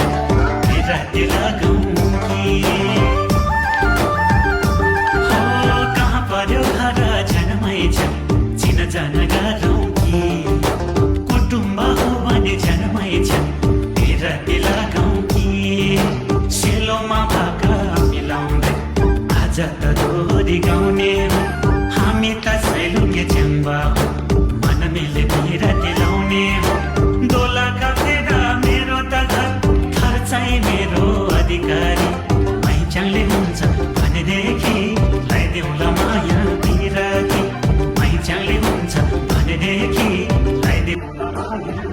राति लगाउँ कि हो कहाँ पर्यो घर झनमै छ चिनजान गरौँ कि कुटुम्ब हो भने झनमै छ राति लगाउँ कि सेलोमा भाका मिलाउँदै आज त दोहोरी गाउने हो हामी त सैलुङ्गे च्याम्बा हो मन मिले राति लाउने हो दोला काटेर मेरो त घर चाहिँ मेरो अधिकारी मैचाङले हुन्छ भनेदेखि लगाइदेऊला माया बिराती मैचाङले हुन्छ भनेदेखि लगाइदेऊ